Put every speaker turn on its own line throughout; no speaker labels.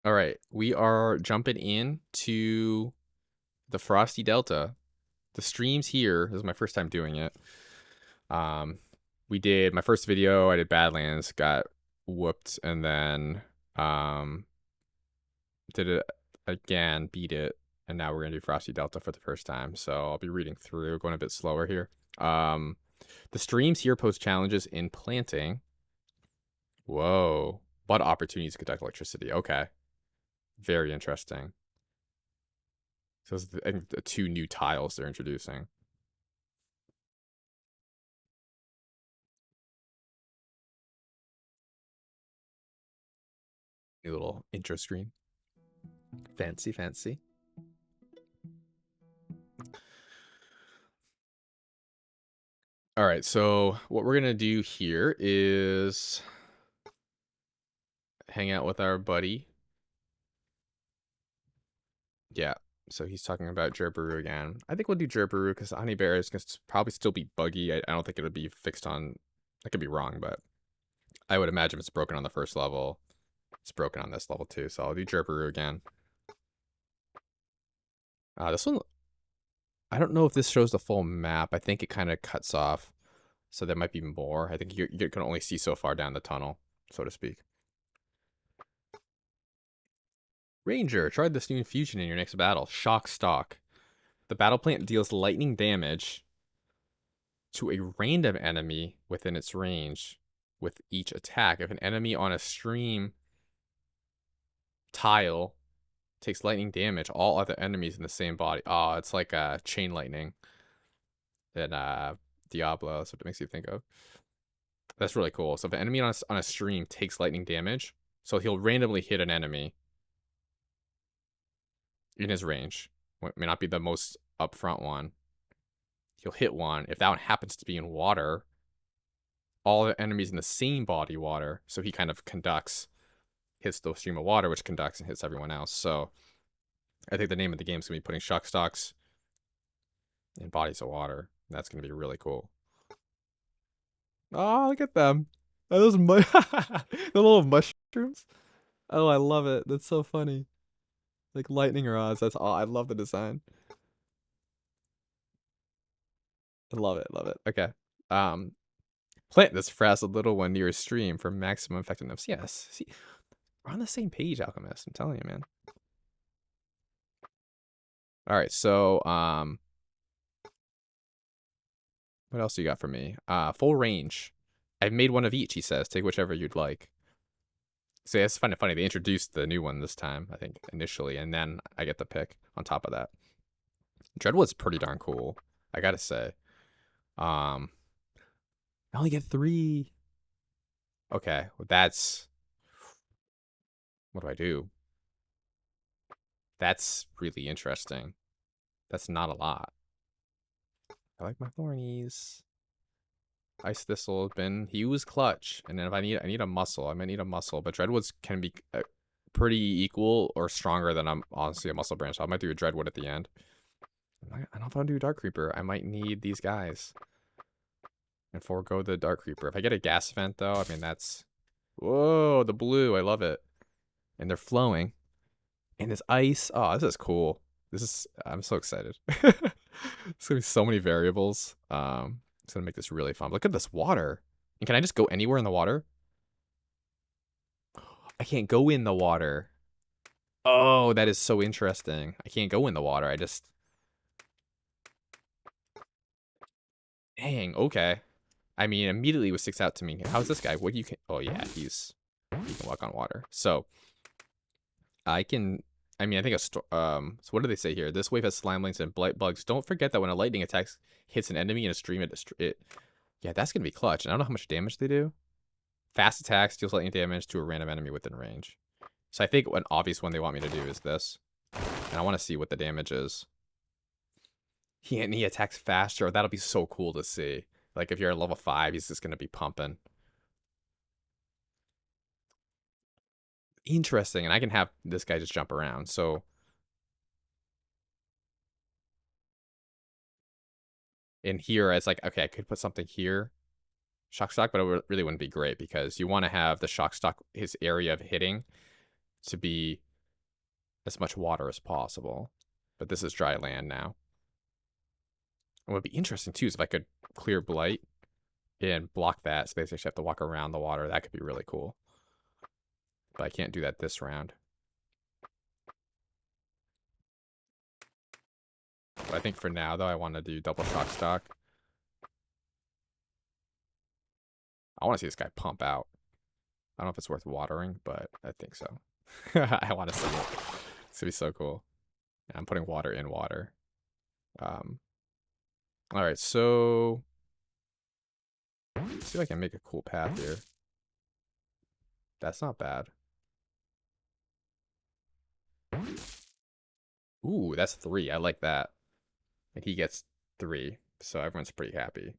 All right, we are jumping in to the Frosty Delta. The streams here, this is my first time doing it. We did my first video, I did Badlands, got whooped, and then did it again, beat it, and now we're gonna do Frosty Delta for the first time. So I'll be reading through, going a bit slower here. The streams here post challenges in planting. Whoa. But opportunities to conduct electricity. Okay. Very interesting. So it's the two new tiles they're introducing. New little intro screen. Fancy, fancy. All right, so what we're gonna do here is hang out with our buddy. Yeah, so he's talking about Gerberu again. I think we'll do Gerberu because Honey Bear is gonna probably still be buggy. I don't think it'll be fixed on. I could be wrong, but I would imagine if it's broken on the first level, it's broken on this level too. So I'll do Gerberu again. This one, I don't know if this shows the full map. I think it kind of cuts off. So there might be more. I think you can only see so far down the tunnel, so to speak. Ranger, try this new infusion in your next battle. Shock Stock. The battle plant deals lightning damage to a random enemy within its range with each attack. If an enemy on a stream tile takes lightning damage, all other enemies in the same body. Oh, it's like chain lightning in Diablo. That's what it makes you think of. That's really cool. So if an enemy on a stream takes lightning damage, so he'll randomly hit an enemy in his range. It may not be the most upfront one. He'll hit one. If that one happens to be in water, all the enemies in the same body water. So he kind of hits the stream of water, which conducts and hits everyone else. So I think the name of the game is going to be putting shock stocks in bodies of water. That's going to be really cool. Oh, look at them. Are those the little mushrooms? Oh, I love it. That's so funny. Like lightning rods. That's all. I love the design. I love it. Love it. Okay. Plant this frazzled little one near a stream for maximum effectiveness. Yes. See, we're on the same page, Alchemist. I'm telling you, man. All right. So, what else do you got for me? Full range. I've made one of each, he says. Take whichever you'd like. So yeah, it's funny. They introduced the new one this time, I think, initially, and then I get the pick on top of that. Dreadwood's pretty darn cool, I gotta say. I only get 3. Okay, well, that's... What do I do? That's really interesting. That's not a lot. I like my Thornies. Ice Thistle has been... He was clutch. And then if I need a muscle. I might need a muscle. But Dreadwoods can be pretty equal or stronger than honestly a muscle branch. So I might do a Dreadwood at the end. I don't know if I'll do a Dark Creeper. I might need these guys. And forego the Dark Creeper. If I get a gas event, though, I mean, that's... Whoa, the blue. I love it. And they're flowing. And this ice. Oh, this is cool. I'm so excited. There's gonna be so many variables. It's gonna make this really fun. Look at this water. And can I just go anywhere in the water? I can't go in the water. Oh, that is so interesting. I can't go in the water. I just... Dang, okay. I mean, immediately what sticks out to me. How's this guy? What you can... Oh, yeah, he can walk on water. So, I can... I mean, I think so what do they say here? This wave has slime links and blight bugs. Don't forget that when a lightning attack hits an enemy in a stream, yeah, that's going to be clutch. And I don't know how much damage they do. Fast attack deals lightning damage to a random enemy within range. So I think an obvious one they want me to do is this. And I want to see what the damage is. He attacks faster. That'll be so cool to see. Like, if you're at level 5, he's just going to be pumping. Interesting. And I can have this guy just jump around. So... in here, it's like, okay, I could put something here. Shock stock, but it really wouldn't be great because you want to have the shock stock, his area of hitting, to be as much water as possible. But this is dry land now. What would be interesting too is if I could clear blight and block that, so they actually have to walk around the water. That could be really cool. But I can't do that this round. But I think for now, though, I want to do double shock stock. I want to see this guy pump out. I don't know if it's worth watering, but I think so. I want to see it. It's going to be so cool. Yeah, I'm putting water in water. All right, so let's see if I can make a cool path here. That's not bad. Ooh, that's 3. I like that. And he gets 3, so everyone's pretty happy.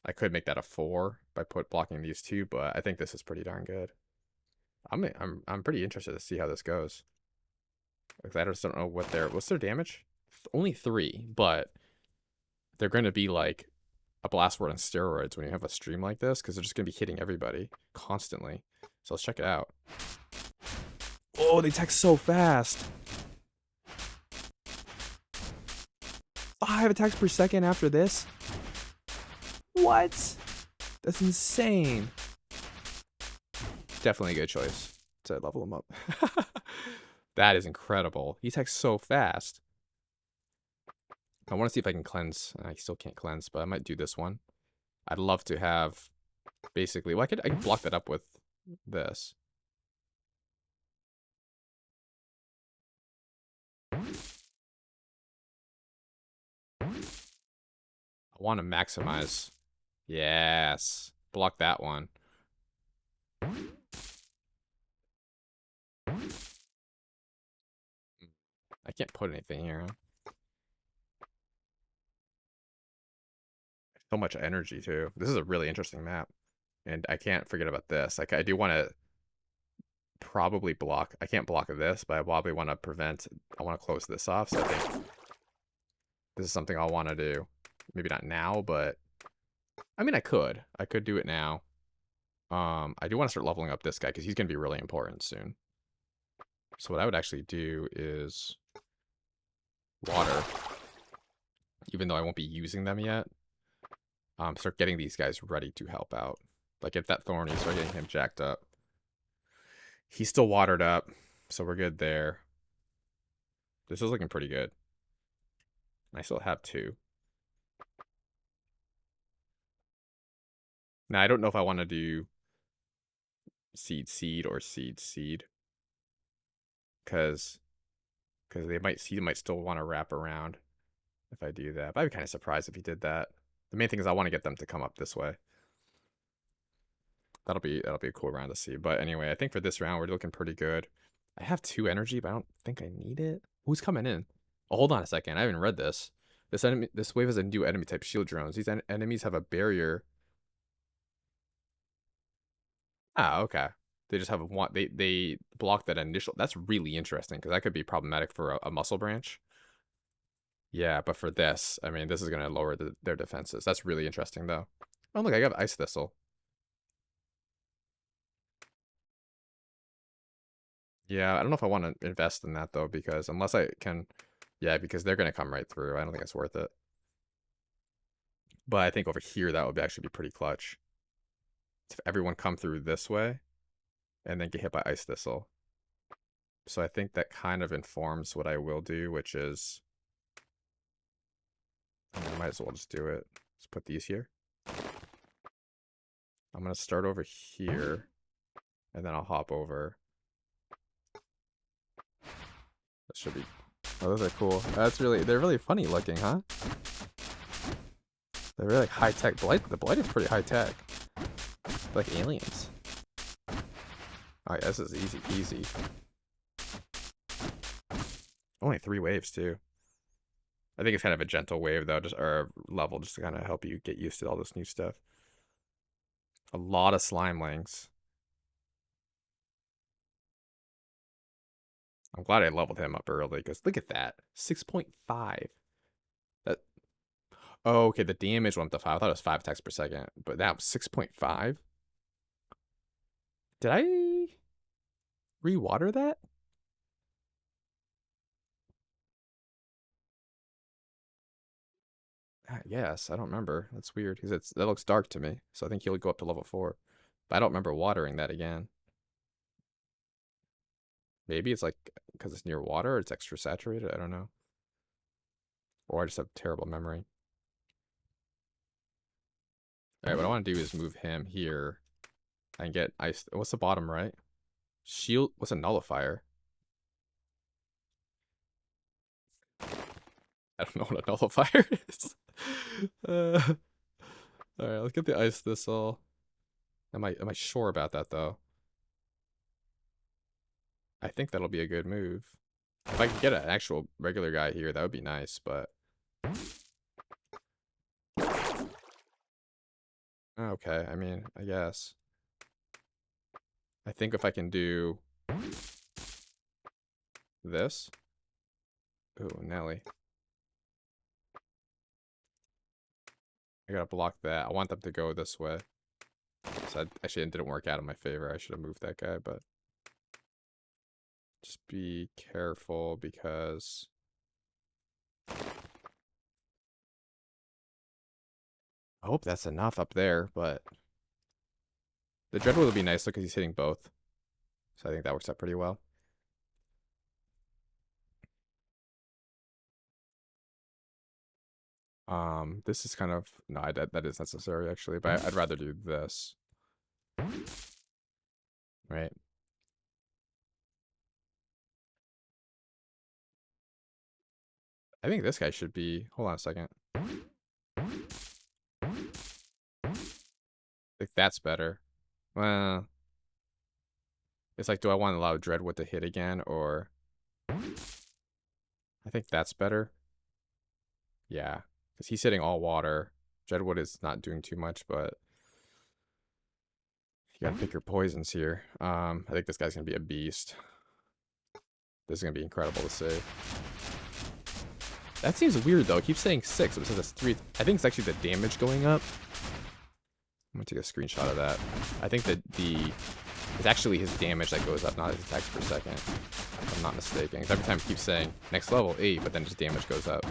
I could make that a 4 by blocking these 2, but I think this is pretty darn good. I'm pretty interested to see how this goes. Because I just don't know what's their damage? Only 3, but they're going to be like a blast ward on steroids when you have a stream like this, because they're just going to be hitting everybody constantly. So let's check it out. Oh, they attack so fast. 5 attacks per second after this? What? That's insane. Definitely a good choice to level him up. That is incredible. He attacks so fast. I want to see if I can cleanse. I still can't cleanse, but I might do this one. I'd love to have basically, well, I could block that up with this. I want to maximize. Yes. Block that one. I can't put anything here. So much energy, too. This is a really interesting map. And I can't forget about this. Like, I do want to probably block. I can't block this, but I probably want to prevent. I want to close this off. So I think this is something I'll want to do. Maybe not now, but I mean, I could do it now. I do want to start leveling up this guy because he's going to be really important soon. So what I would actually do is water, even though I won't be using them yet. Start getting these guys ready to help out. Like if that Thorny, start getting him jacked up. He's still watered up, so we're good there. This is looking pretty good. I still have 2. Now, I don't know if I want to do seed or seed. Because he might still want to wrap around if I do that. But I'd be kind of surprised if he did that. The main thing is I want to get them to come up this way. That'll be a cool round to see. But anyway, I think for this round we're looking pretty good. I have 2 energy, but I don't think I need it. Who's coming in? Oh, hold on a second. I haven't read this. This wave has a new enemy type, shield drones. These enemies have a barrier. Ah, okay. They just have one. They block that initial. That's really interesting because that could be problematic for a muscle branch. Yeah, but for this, I mean, this is gonna lower their defenses. That's really interesting, though. Oh, look, I got Ice Thistle. Yeah, I don't know if I want to invest in that, though, because unless I can... Yeah, because they're going to come right through. I don't think it's worth it. But I think over here, that would actually be pretty clutch. If everyone come through this way, and then get hit by Ice Thistle. So I think that kind of informs what I will do, which is... I might as well just do it. Let's put these here. I'm going to start over here, and then I'll hop over. That should be... Oh, those are cool. They're really funny looking, huh? They're really high tech. The blight is pretty high tech. Like aliens. Alright, this is easy peasy. Only 3 waves too. I think it's kind of a gentle wave though, or level, just to kind of help you get used to all this new stuff. A lot of slimelings. I'm glad I leveled him up early, because look at that. 6.5. That... Oh, okay, the damage went up to 5. I thought it was 5 attacks per second, but that was 6.5. Did I re-water that? Yes, I don't remember. That's weird because that looks dark to me. So I think he'll go up to level 4. But I don't remember watering that again. Maybe it's like because it's near water, it's extra saturated. I don't know. Or I just have terrible memory. All right, what I want to do is move him here and get ice. What's the bottom right? Shield. What's a nullifier? I don't know what a nullifier is. uh, all right, let's get the ice thistle. Am I sure about that though? I think that'll be a good move. If I could get an actual regular guy here, that would be nice, but okay, I mean, I guess. I think if I can do this. Ooh, Nelly. I gotta block that. I want them to go this way. So actually, it didn't work out in my favor. I should have moved that guy, but just be careful because I hope that's enough up there, but the Dreadwood would be nice because he's hitting both. So I think that works out pretty well. This is kind of no, that is necessary actually, but I'd rather do this. Right. I think this guy should be. Hold on a second. I think that's better. Well, it's like, do I want to allow Dreadwood to hit again, or I think that's better. Yeah, because he's hitting all water. Dreadwood is not doing too much, but you gotta pick your poisons here. I think this guy's gonna be a beast. This is gonna be incredible to see. That seems weird though. It keeps saying 6, but it says it's 3. I think it's actually the damage going up. I'm gonna take a screenshot of that. I think that it's actually his damage that goes up, not his attacks per second. If I'm not mistaken. Because every time it keeps saying next level 8, but then his damage goes up.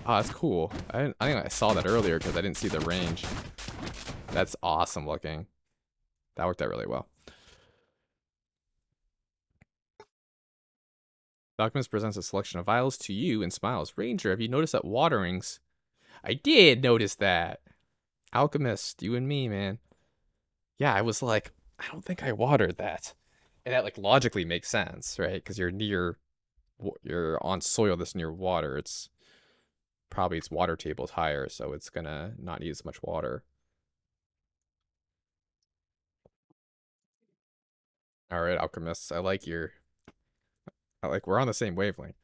Oh, that's cool. I think I saw that earlier because I didn't see the range. That's awesome looking. That worked out really well. Documents presents a selection of vials to you and smiles. Ranger, have you noticed that waterings? I did notice that. Alchemist, you and me, man. Yeah, I was like, I don't think I watered that. And that like logically makes sense, right? Because you're on soil that's near water. It's probably its water table is higher, so it's gonna not need as much water. All right, alchemists, we're on the same wavelength.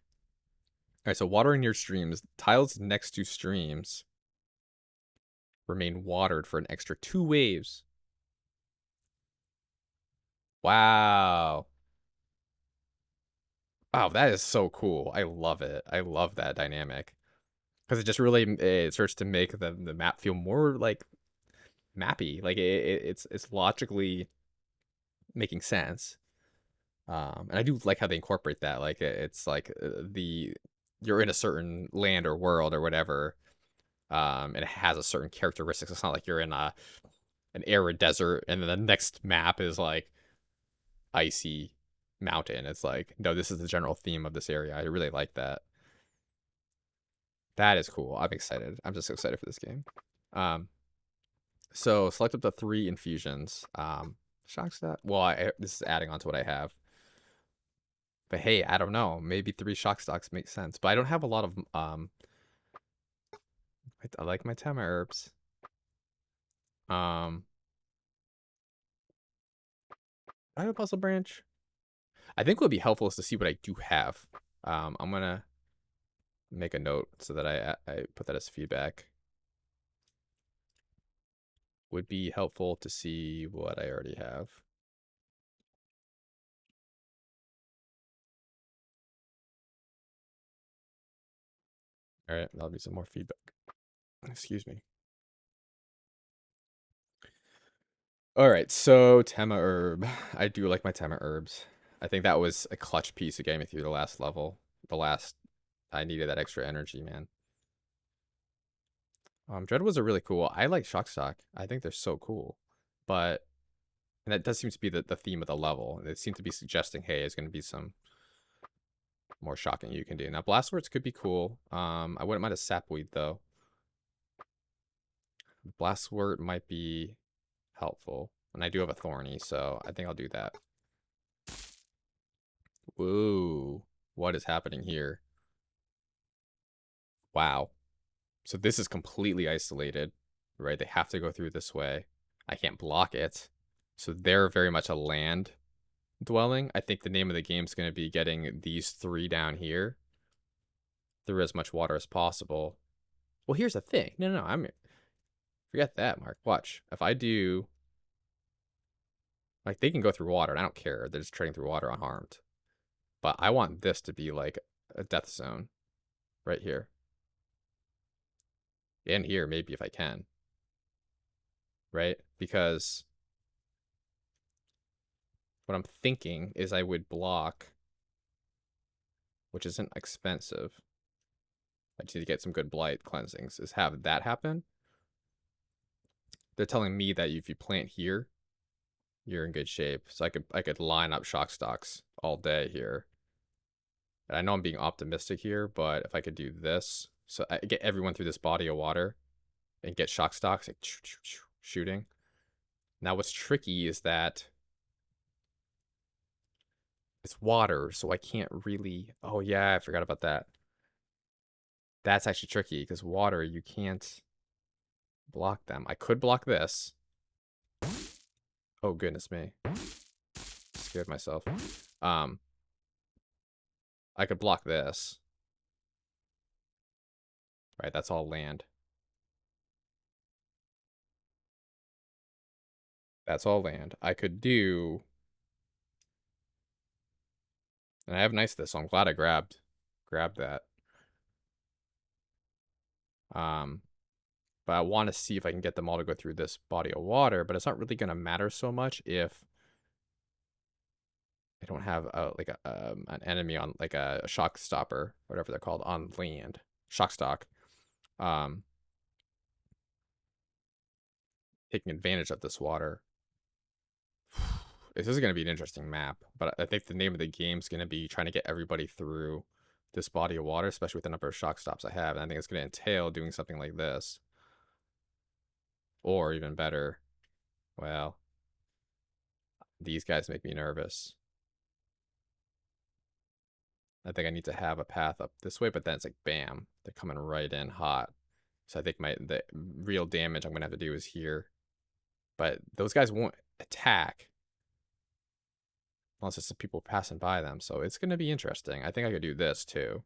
All right, so watering your streams. Tiles next to streams remain watered for an extra 2 waves. Wow. Wow, that is so cool. I love it. I love that dynamic. Because it just really it starts to make the map feel more like mappy. Like it's logically making sense. And I do like how they incorporate that. Like it's like you're in a certain land or world or whatever, and it has a certain characteristics. It's not like you're in an arid desert and then the next map is like icy mountain. It's like, no, this is the general theme of this area. I really like that. That is cool. I'm excited. I'm just so excited for this game. So select up to 3 infusions. Shock stat. Well, this is adding on to what I have. But hey, I don't know. Maybe 3 shock stocks make sense. But I don't have a lot of I like my Tama herbs. I have a puzzle branch. I think what would be helpful is to see what I do have. I'm gonna make a note so that I put that as feedback. Would be helpful to see what I already have. All right, that'll be some more feedback. Excuse me. All right, so Tema herb. I do like my Tema herbs. I think that was a clutch piece of getting me through the last level, the last I needed that extra energy, man. Dreadwoods are really cool. I like Shockstock. I think they're so cool. But, and that does seem to be the theme of the level. They seem to be suggesting, hey, it's going to be some more shocking you can do. Now, Blast Words could be cool. I wouldn't mind a Sapweed, though. Blast Word might be helpful. And I do have a Thorny, so I think I'll do that. Whoa. What is happening here? Wow. So this is completely isolated, right? They have to go through this way. I can't block it. So they're very much a land dwelling. I think the name of the game is going to be getting these 3 down here through as much water as possible. Well, here's the thing. No, forget that, Mark. Watch. If I do, like, they can go through water, and I don't care. They're just treading through water unharmed. But I want this to be like a death zone right here. And here, maybe, if I can. Right? Because what I'm thinking is I would block, which isn't expensive. I just need to get some good blight cleansings, is have that happen. They're telling me that if you plant here, you're in good shape. So I could line up Shockstocks all day here. And I know I'm being optimistic here, but if I could do this, so I get everyone through this body of water and get Shockstocks, like shooting. Now what's tricky is that it's water, so I can't really... Oh yeah, I forgot about that. That's actually tricky, because water, you can't block them. I could block this. Oh, goodness me. Scared myself. I could block this. Right, that's all land. That's all land. I could do... And I have nice this, so I'm glad I grabbed that. But I want to see if I can get them all to go through this body of water, but it's not really going to matter so much if I don't have an enemy on, like a shock stopper, whatever they're called, on land. Shockstock. Taking advantage of this water. This is going to be an interesting map, but I think the name of the game is going to be trying to get everybody through this body of water, especially with the number of shock stops I have. And I think it's going to entail doing something like this. Or even better, well, these guys make me nervous. I think I need to have a path up this way, but then it's like, bam, they're coming right in hot. So I think the real damage I'm going to have to do is here. But those guys won't attack unless it's the people passing by them. So it's going to be interesting. I think I could do this too.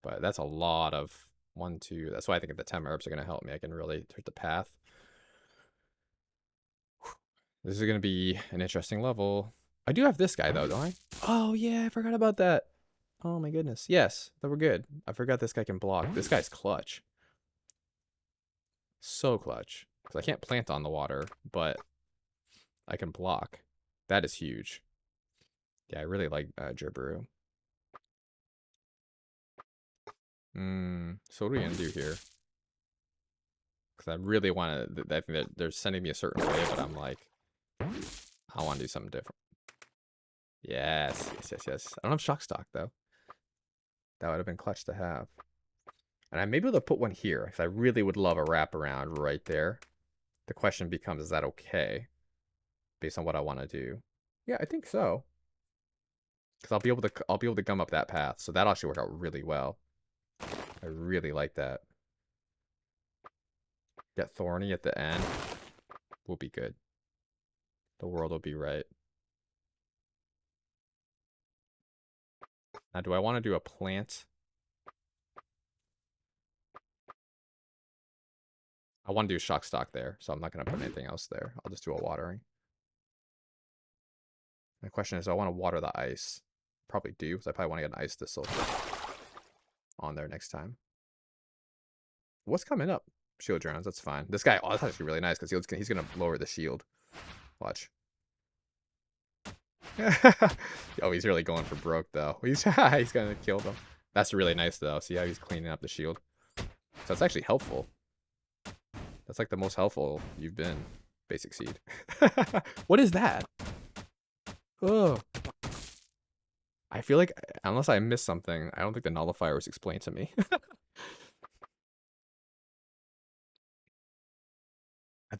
But that's a lot of 1, 2. That's why I think the 10 herbs are going to help me. I can really hit the path. This is going to be an interesting level. I do have this guy, though, don't I? Oh, yeah, I forgot about that. Oh, my goodness. Yes, that we're good. I forgot this guy can block. This guy's clutch. So clutch. Because I can't plant on the water, but I can block. That is huge. Yeah, I really like Gerberu. So what are we going to do here? Because I really want to... I think that they're sending me a certain way, but I'm like... I want to do something different. Yes. I don't have Shockstock, though. That would have been clutch to have. And I may be able to put one here, because I really would love a wraparound right there. The question becomes, is that okay? Based on what I want to do. Yeah, I think so. Because I'll be able to gum up that path. So that'll actually work out really well. I really like that. Get Thorny at the end. Will be good. The world will be right. Now, do I want to do a plant? I want to do Shockstock there, so I'm not going to put anything else there. I'll just do a watering. The question is, do I want to water the ice? Probably do, because I probably want to get an ice thistle on there next time. What's coming up? Shield drowns, that's fine. This guy, oh, that's actually really nice, because he's going to lower the shield. Watch. Oh, he's really going for broke, though. He's gonna kill them. That's really nice, though. See how he's cleaning up the shield? So that's actually helpful. That's like the most helpful you've been, Basic Seed. What is that? Oh. I feel like, unless I missed something, I don't think the nullifier was explained to me.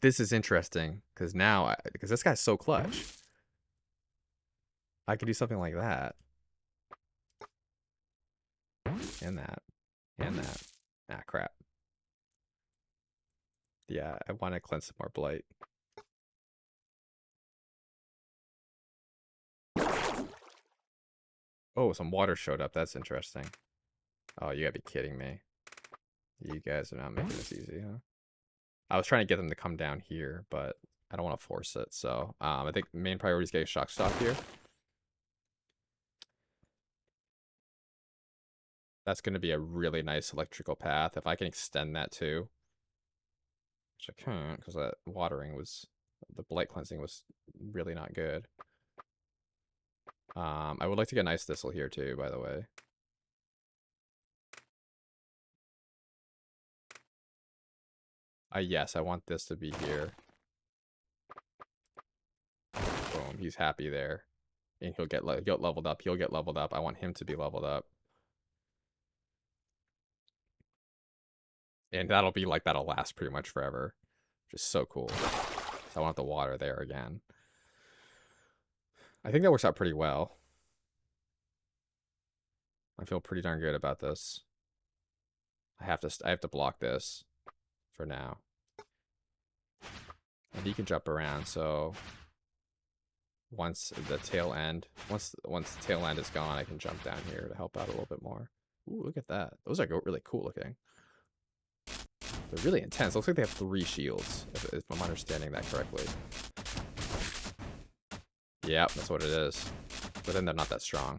This is interesting, because now, because this guy's so clutch. I could do something like that. And that. And that. Ah, crap. Yeah, I want to cleanse some more blight. Oh, some water showed up. That's interesting. Oh, you gotta be kidding me. You guys are not making this easy, huh? I was trying to get them to come down here, but I don't want to force it. So I think main priority is getting shock stock here. That's going to be a really nice electrical path. If I can extend that too, which I can't because that watering was, the blight cleansing was really not good. I would like to get an ice thistle here too, by the way. Yes, I want this to be here. Boom, he's happy there. And he'll get leveled up. He'll get leveled up. I want him to be leveled up. And that'll be like, that'll last pretty much forever. Which is so cool. So I want the water there again. I think that works out pretty well. I feel pretty darn good about this. I have to block this for now. And he can jump around, so once the tail end is gone, I can jump down here to help out a little bit more. Ooh, look at that. Those are really cool looking. They're really intense. Looks like they have 3 shields, if I'm understanding that correctly. Yep, that's what it is. But then they're not that strong.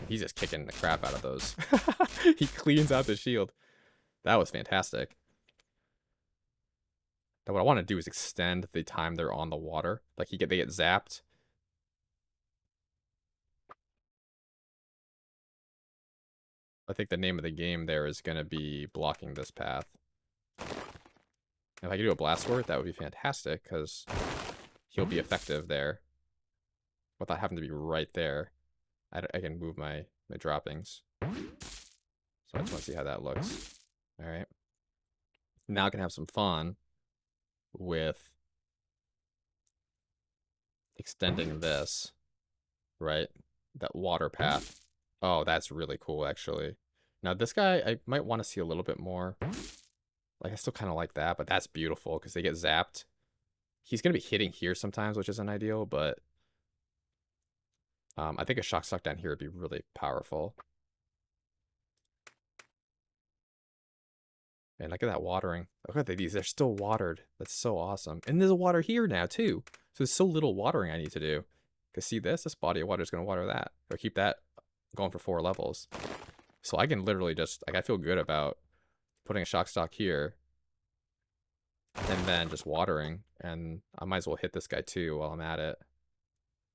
He's just kicking the crap out of those. He cleans out the shield. That was fantastic. Now what I want to do is extend the time they're on the water. Like they get zapped. I think the name of the game there is going to be blocking this path. If I could do a blast word, that would be fantastic, because he'll be effective there without having to be right there. I can move my droppings. So I just want to see how that looks. All right. Now I can have some fun with extending this, right? That water path. Oh, that's really cool, actually. Now, this guy, I might want to see a little bit more. Like, I still kind of like that, but that's beautiful because they get zapped. He's going to be hitting here sometimes, which isn't ideal, but I think a shock stock down here would be really powerful. And look at that watering. Look at these. They're still watered. That's so awesome. And there's water here now, too. So there's so little watering I need to do. Because see this? This body of water is going to water that. Or keep that going for 4 levels. So I can literally just, like, I feel good about putting a shock stock here. And then just watering. And I might as well hit this guy, too, while I'm at it.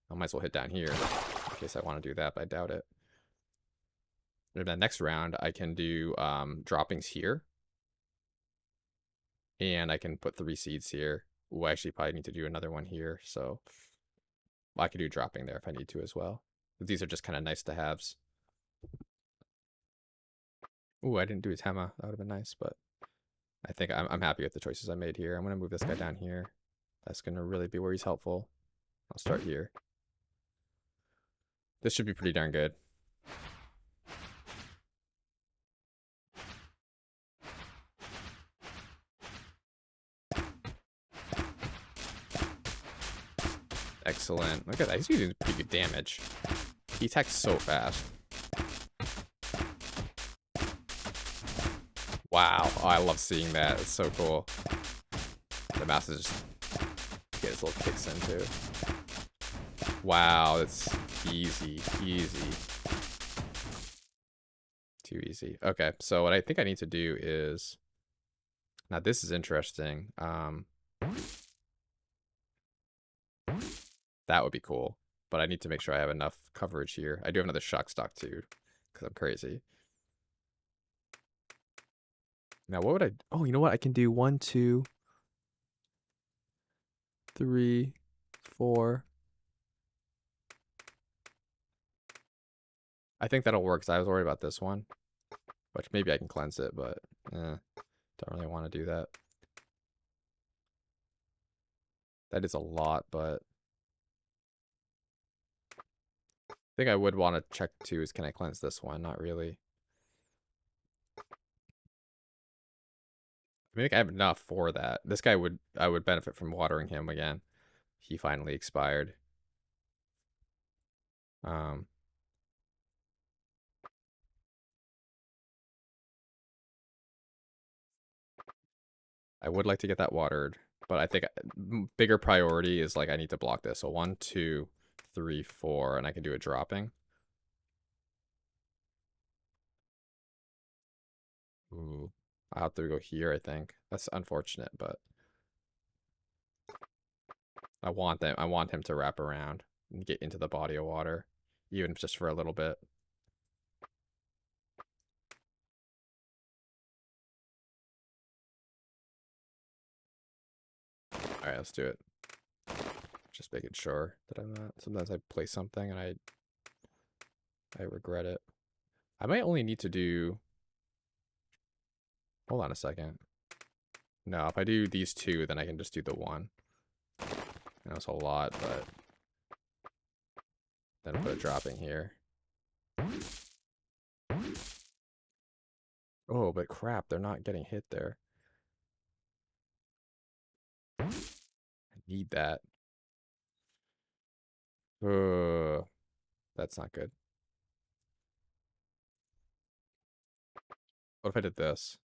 I might as well hit down here. In case I want to do that, but I doubt it. And then next round, I can do droppings here. And I can put 3 seeds here. Ooh, I actually probably need to do another one here. So I could do dropping there if I need to as well. But these are just kind of nice to haves. Ooh, I didn't do a Tema. That would have been nice, but I think I'm happy with the choices I made here. I'm going to move this guy down here. That's going to really be where he's helpful. I'll start here. This should be pretty darn good. Excellent. Look at that. He's doing pretty good damage. He attacks so fast. Wow. Oh, I love seeing that. It's so cool. The mouse is just get his little kicks in too. Wow, that's easy. Easy. Too easy. Okay, so what I think I need to do is... Now this is interesting. That would be cool. but I need to make sure I have enough coverage here. I do have another shock stock too, because I'm crazy. Now, what would I... Oh, you know what? I can do 1, 2, 3, 4. I think that'll work, because I was worried about this one. Which maybe I can cleanse it, but don't really want to do that. That is a lot, but I think I would want to check too is, can I cleanse this one? Not really. I mean, I have enough for that. This guy I would benefit from watering him again. He finally expired. Um, I would like to get that watered, but I think bigger priority is like I need to block this. So 1, 2, 3, 4, and I can do a dropping. Ooh, I'll have to go here, I think. That's unfortunate, but I want him to wrap around and get into the body of water, even just for a little bit. All right, let's do it. Just making sure that I'm not. Sometimes I play something and I regret it. I might only need to do. Hold on a second. No, if I do these two, then I can just do the one. I know it's a lot, but then put a dropping here. Oh, but crap, they're not getting hit there. I need that. That's not good. What if I did this?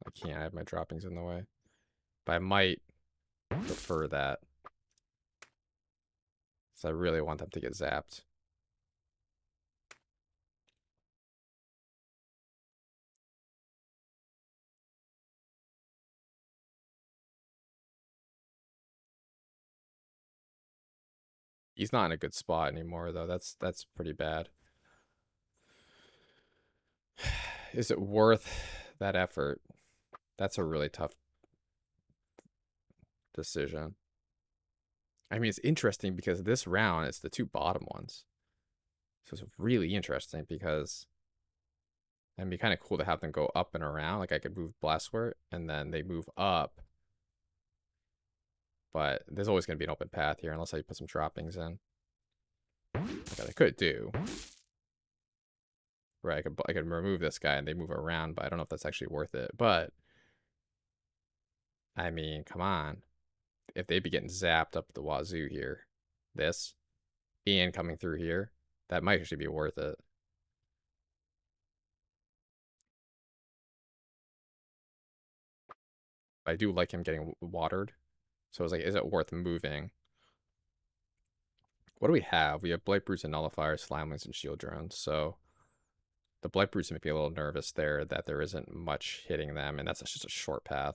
I can't. I have my droppings in the way. But I might prefer that. So I really want them to get zapped. He's not in a good spot anymore, though. That's pretty bad. Is it worth that effort? That's a really tough decision. I mean, it's interesting because this round, it's the two bottom ones. So it's really interesting because it'd be kind of cool to have them go up and around. Like I could move Blastwort and then they move up. But there's always going to be an open path here unless I put some droppings in. Like I could do. Right, I could remove this guy and they move around, but I don't know if that's actually worth it. But, I mean, come on. If they'd be getting zapped up the wazoo here, this, and coming through here, that might actually be worth it. I do like him getting watered. So I was like, is it worth moving? What do we have? We have Blight Brutes and Nullifiers, Slimelings, and Shield Drones. So the Blight Brutes make me a little nervous there that there isn't much hitting them, and that's just a short path.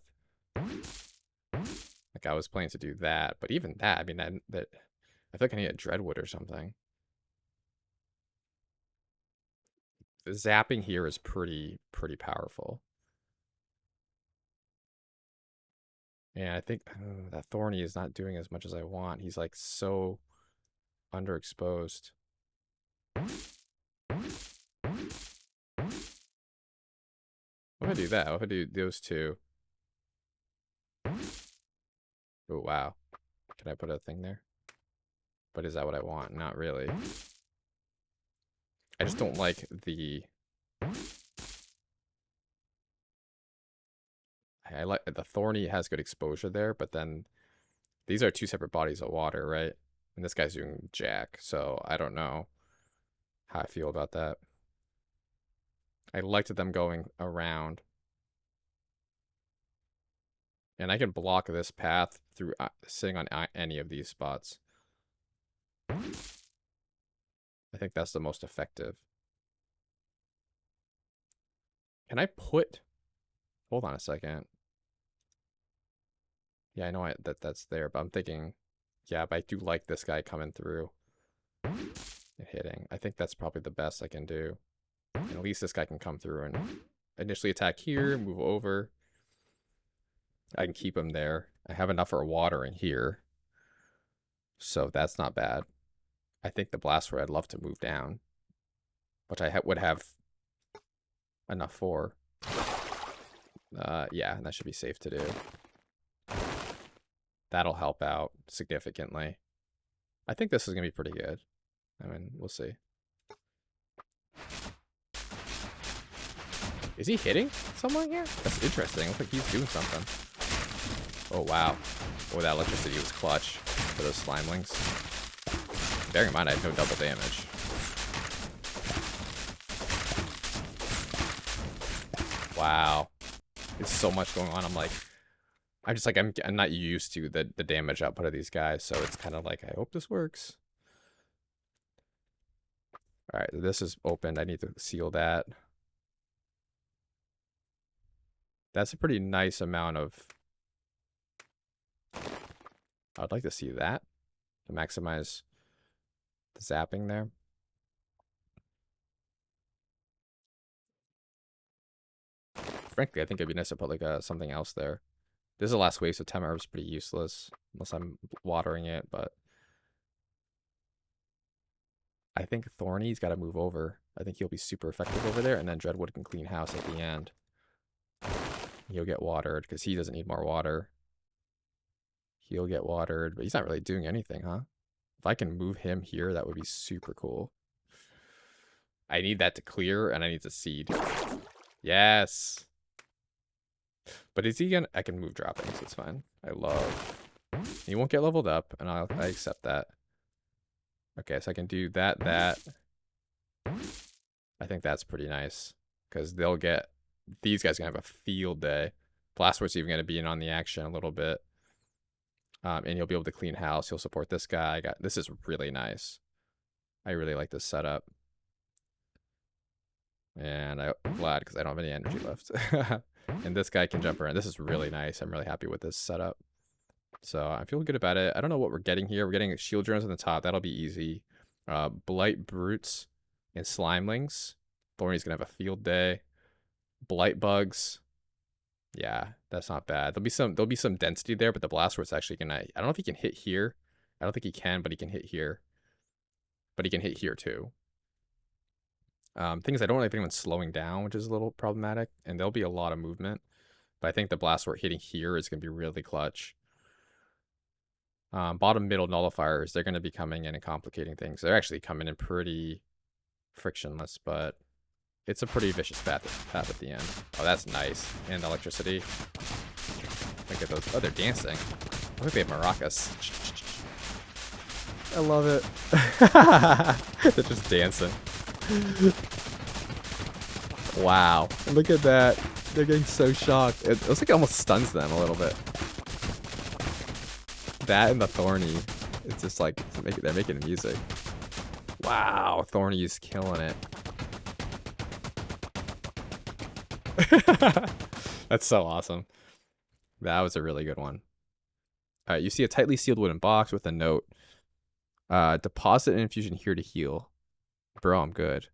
Like I was planning to do that, but even that, I mean, I feel like I need a Dreadwood or something. The zapping here is pretty powerful. And I think that Thorny is not doing as much as I want. He's like so underexposed. What if I do that? What if I do those two? Oh, wow. Can I put a thing there? But is that what I want? Not really. I just don't like the... I like the Thorny has good exposure there, but then these are two separate bodies of water, right? And this guy's doing Jack, so I don't know how I feel about that. I liked them going around. And I can block this path through sitting on any of these spots. I think that's the most effective. Can I put... Hold on a second. Yeah, I know that's there, but I'm thinking... Yeah, but I do like this guy coming through. and hitting. I think that's probably the best I can do. And at least this guy can come through and initially attack here, move over. I can keep him there. I have enough for watering here. So that's not bad. I think the Blastoise I'd love to move down, which I would have enough for. Yeah, that should be safe to do. That'll help out significantly. I think this is going to be pretty good. I mean, we'll see. Is he hitting someone here? That's interesting. Looks like he's doing something. Oh, wow. Oh, that electricity was clutch for those Slimelings. Bearing in mind, I have no double damage. Wow. There's so much going on. I'm not used to the damage output of these guys, so it's kind of like, I hope this works. All right, this is opened. I need to seal that. That's a pretty nice amount of... I'd like to see that to maximize the zapping there. Frankly, I think it'd be nice to put like something else there. This is the last wave, so Temor is pretty useless unless I'm watering it, but I think Thorny's got to move over. I think he'll be super effective over there, and then Dreadwood can clean house at the end. He'll get watered because he doesn't need more water. He'll get watered, but he's not really doing anything, huh? If I can move him here, that would be super cool. I need that to clear, and I need to seed. Yes. But is he gonna... I can move dropping, so it's fine. I love... He won't get leveled up, and I accept that. Okay, so I can do that. I think that's pretty nice. Because they'll get... These guys are going to have a field day. Blastoise's even going to be in on the action a little bit. And he'll be able to clean house. He'll support this guy. This is really nice. I really like this setup. And I'm glad because I don't have any energy left. And this guy can jump around. This is really nice. I'm really happy with this setup. So I'm feeling good about it. I don't know what we're getting here. We're getting shield drones on the top. That'll be easy. Blight Brutes and Slimelings. Thorny's going to have a field day. Blight Bugs. Yeah, that's not bad. There'll be some density there, but the Blastoise actually can... I don't know if he can hit here. I don't think he can, but he can hit here. But he can hit here too. Thing is, I don't really have anyone slowing down, which is a little problematic. And there'll be a lot of movement. But I think the Blastoise hitting here is going to be really clutch. Bottom middle nullifiers, they're going to be coming in and complicating things. They're actually coming in pretty frictionless, but it's a pretty vicious path at the end. Oh, that's nice. And electricity. Look at those. Oh, they're dancing. I think they have maracas. I love it. They're just dancing. Wow. Look at that. They're getting so shocked. It looks like it almost stuns them a little bit. That and the Thorny. It's just like, they're making music. Wow. Thorny's killing it. That's so awesome. That was a really good one. All right, you see a tightly sealed wooden box with a note. Deposit an infusion here to heal. Bro, I'm good.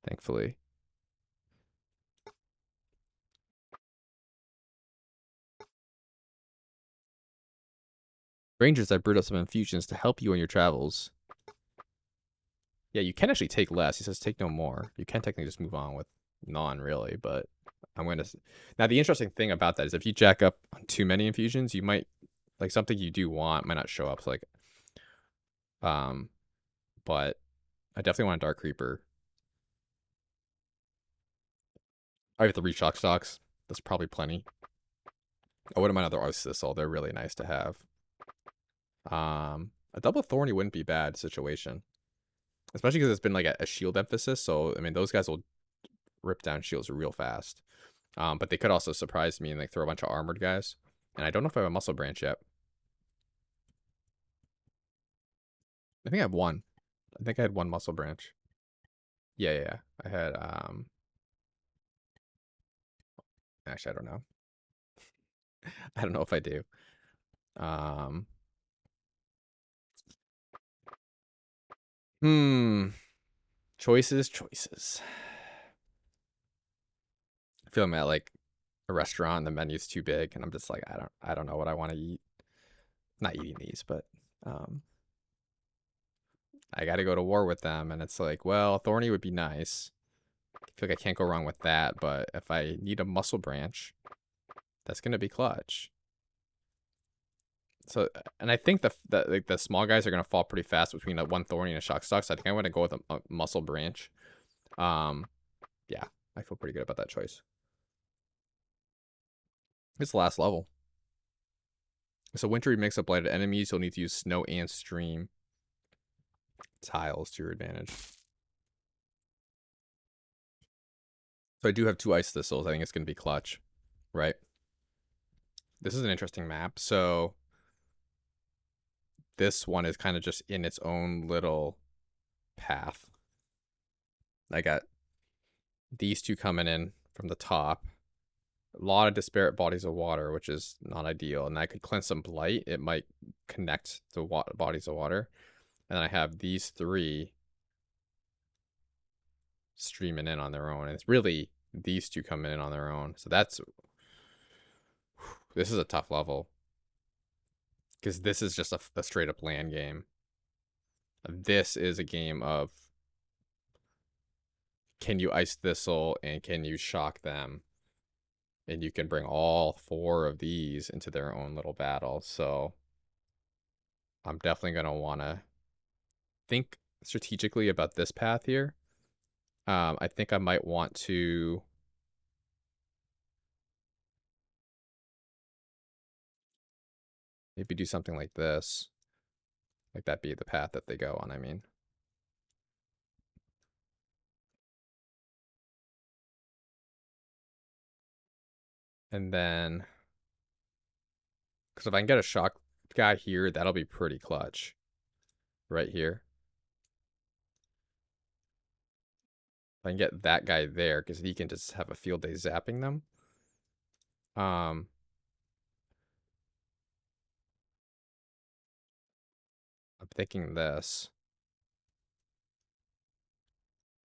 Thankfully. Rangers, I brewed up some infusions to help you on your travels. Yeah, you can actually take less. He says take no more. You can technically just move on with none, really, but I'm going to... Now, the interesting thing about that is if you jack up on too many infusions, you might... Like, something you do want might not show up. So, like... But I definitely want a Dark Creeper. I have the Reshock Stocks. That's probably plenty. I wouldn't mind other Ice Thistle. They're really nice to have. A double Thorny wouldn't be a bad situation. Especially because it's been like a shield emphasis. So, I mean, those guys will rip down shields real fast. But they could also surprise me and like throw a bunch of armored guys. And I don't know if I have a Muscle Branch yet. I think I have one. I think I had one Muscle Branch. Yeah. I had, actually, I don't know. I don't know if I do. Choices, choices. I feel I'm at like a restaurant and the menu's too big and I'm just like, I don't know what I want to eat. Not eating these, but I got to go to war with them. And it's like, well, thorny would be nice. I feel like I can't go wrong with that. But if I need a muscle branch, that's going to be clutch. So, and I think the small guys are going to fall pretty fast between a one thorny and a shock stock. So I think I'm going to go with a muscle branch. Yeah, I feel pretty good about that choice. It's the last level. So wintry mix up blighted enemies. You'll need to use snow and stream tiles to your advantage. So I do have 2 ice thistles. I think it's going to be clutch, right? This is an interesting map. So this one is kind of just in its own little path. I got these 2 coming in from the top. A lot of disparate bodies of water, which is not ideal. And I could cleanse some blight. It might connect to bodies of water. And then I have these 3 streaming in on their own. And it's really these 2 coming in on their own. So this is a tough level. Because this is just a straight up land game. This is a game of can you ice thistle and can you shock them? And you can bring all 4 of these into their own little battle. So I'm definitely going to want to think strategically about this path here. I think I might want to maybe do something like this. Like that be the path that they go on, I mean. And then, because if I can get a shock guy here, that'll be pretty clutch. Right here. If I can get that guy there, because he can just have a field day zapping them. I'm thinking this.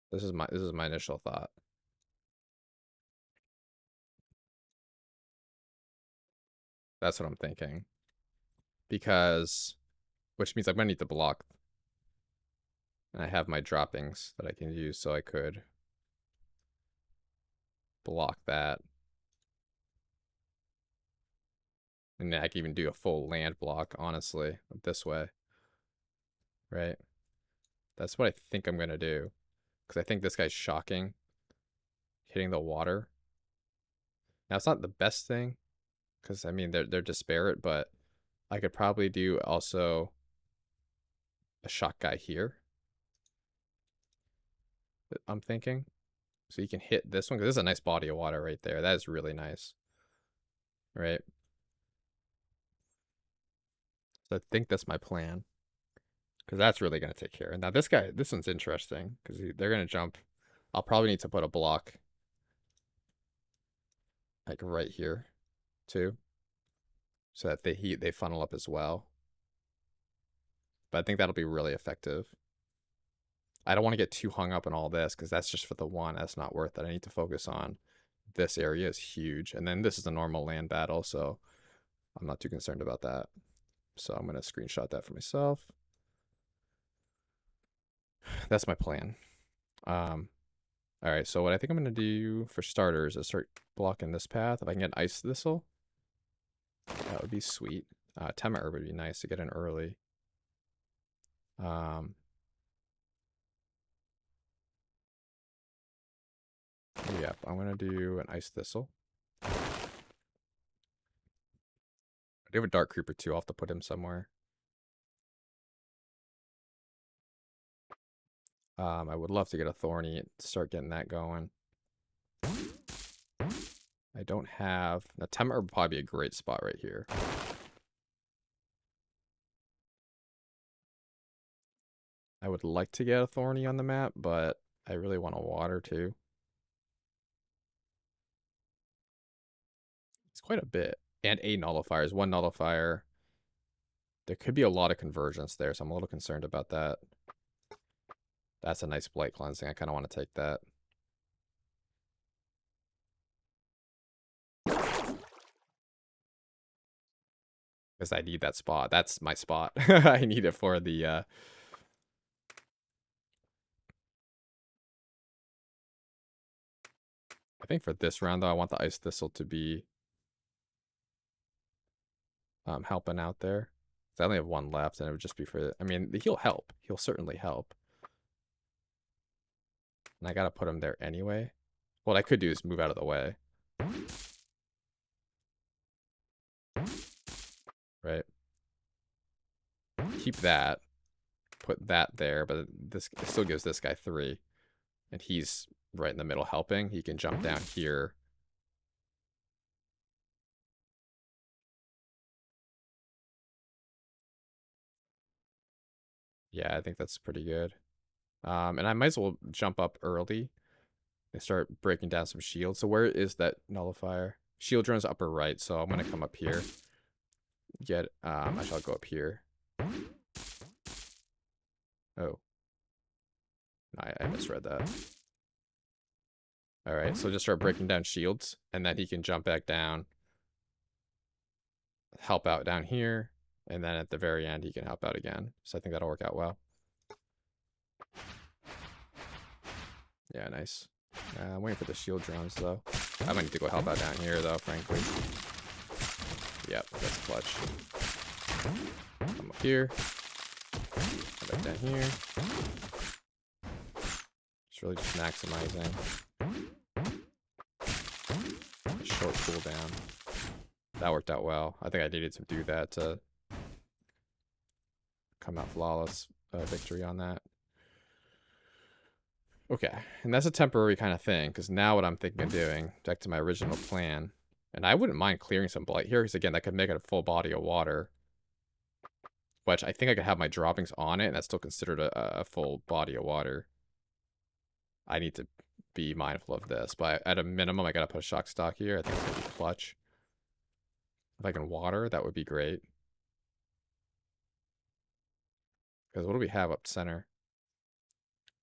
This is my initial thought. That's what I'm thinking. Because, which means I'm gonna need to block. And I have my droppings that I can use, so I could block that. And I can even do a full land block, honestly, this way. Right? That's what I think I'm gonna do. Because I think this guy's shocking. Hitting the water. Now, it's not the best thing. Because, I mean, they're disparate, but I could probably do also a shock guy here. I'm thinking. So you can hit this one, because this is a nice body of water right there. That is really nice. Right? So I think that's my plan. Because that's really going to take care. And now this one's interesting. Because they're going to jump. I'll probably need to put a block. Like right here. Too. So that they funnel up as well. But I think that'll be really effective. I don't want to get too hung up on all this. Because that's just for the one. That's not worth it. I need to focus on this area is huge. And then this is a normal land battle. So I'm not too concerned about that. So I'm going to screenshot that for myself. That's my plan. All right, so what I think I'm going to do for starters is start blocking this path. If I can get Ice Thistle, that would be sweet. Tema Herb would be nice to get in early. Yep, I'm going to do an Ice Thistle. I do have a Dark Creeper too. I'll have to put him somewhere. I would love to get a Thorny and start getting that going. I don't have... Now, Tema Herb would probably be a great spot right here. I would like to get a Thorny on the map, but I really want a Water too. It's quite a bit. And 8 nullifiers. 1 nullifier. There could be a lot of convergence there, so I'm a little concerned about that. That's a nice blight cleansing. I kind of want to take that. Because I need that spot. That's my spot. I need it for the... I think for this round, though, I want the Ice Thistle to be helping out there. I only have one left, and it would just be for... I mean, he'll help. He'll certainly help. And I gotta put him there anyway. What I could do is move out of the way. Right? Keep that. Put that there, but this still gives this guy 3. And he's right in the middle helping. He can jump down here. Yeah, I think that's pretty good. And I might as well jump up early and start breaking down some shields. So where is that nullifier? Shield drone's upper right, so I'm gonna come up here. I shall go up here. Oh. I misread that. Alright, so just start breaking down shields, and then he can jump back down, help out down here, and then at the very end he can help out again. So I think that'll work out well. Yeah, nice. I'm waiting for the shield drones, though. I might need to go help out down here, though, frankly. Yep, that's clutch. Come up here. Come back down here. It's really just maximizing. Short cooldown. That worked out well. I think I needed to do that to come out flawless victory on that. Okay, and that's a temporary kind of thing, because now what I'm thinking of doing, back to my original plan, and I wouldn't mind clearing some blight here, because again, that could make it a full body of water, which I think I could have my droppings on it, and that's still considered a full body of water. I need to be mindful of this, but at a minimum, I gotta put a shock stock here. I think it's gonna be clutch. If I can water, that would be great. Because what do we have up center?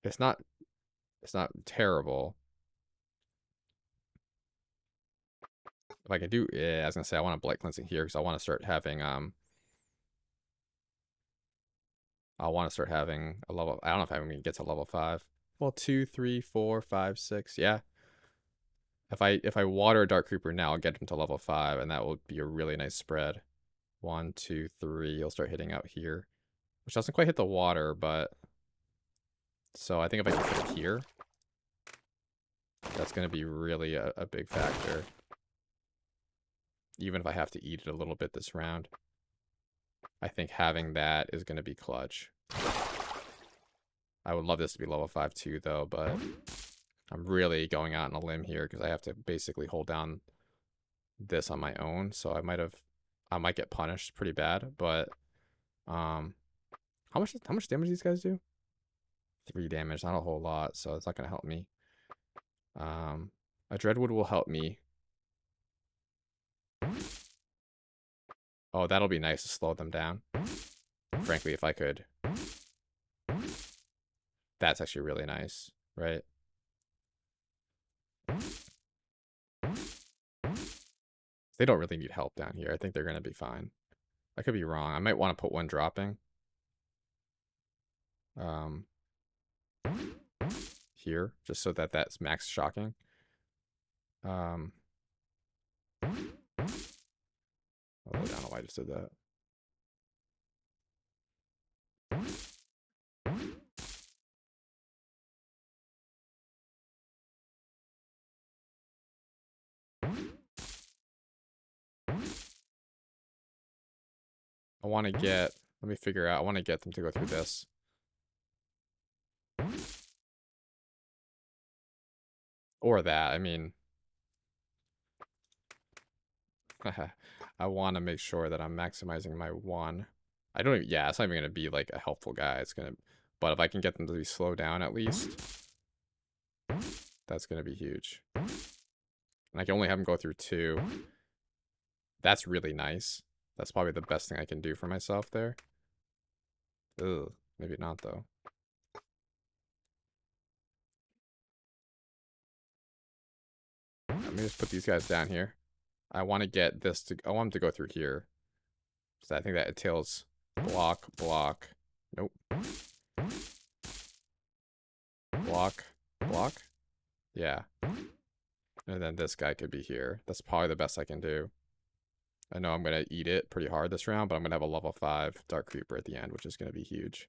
It's not terrible. If I can do, yeah, I was gonna say I want a blight cleansing here because I want to start having I want to start having a level. I don't know if I'm gonna get to level 5. Well, 2, 3, 4, 5, 6. Yeah. If I water a Dark Creeper now, I'll get him to level 5, and that will be a really nice spread. 1, 2, 3. He'll start hitting out here, which doesn't quite hit the water, but so I think if I can put it here, that's gonna be really a big factor. Even if I have to eat it a little bit this round, I think having that is gonna be clutch. I would love this to be level 5 too, though, but I'm really going out on a lim here because I have to basically hold down this on my own. So I might get punished pretty bad, but how much damage do these guys do? 3 damage, not a whole lot, so it's not gonna help me. A Dreadwood will help me. Oh, that'll be nice to slow them down. Frankly, if I could. That's actually really nice, right? They don't really need help down here. I think they're going to be fine. I could be wrong. I might want to put one dropping. Here, just so that that's max shocking. Oh, I don't know why I just did that. I want to get, let me figure out, I want to get them to go through this. Or that, I mean. I want to make sure that I'm maximizing my 1. I don't even, yeah, it's not even going to be like a helpful guy. It's going to, but if I can get them to be slowed down at least, that's going to be huge. And I can only have them go through 2. That's really nice. That's probably the best thing I can do for myself there. Ugh, maybe not though. Let me just put these guys down here. I want to get this to, I want them to go through here. So I think that entails block, block. Nope. Block, block. Yeah. And then this guy could be here. That's probably the best I can do. I know I'm going to eat it pretty hard this round, but I'm going to have a level 5 Dark Creeper at the end, which is going to be huge.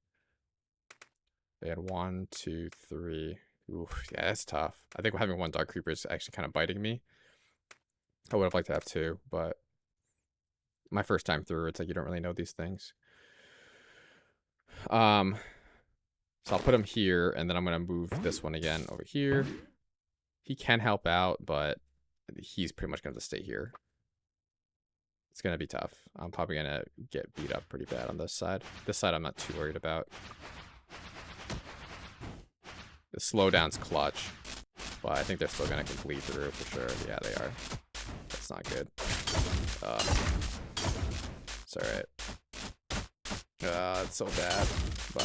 They had 1, 2, 3. Ooh, yeah, that's tough. I think having 1 Dark Creeper is actually kind of biting me. I would have liked to have 2, but my first time through, it's like you don't really know these things. So I'll put him here, and then I'm going to move this one again over here. He can help out, but he's pretty much going to stay here. It's going to be tough. I'm probably going to get beat up pretty bad on this side. This side I'm not too worried about. The slowdown's clutch, but I think they're still going to complete through for sure. Yeah, they are. That's not good. It's alright. It's so bad, but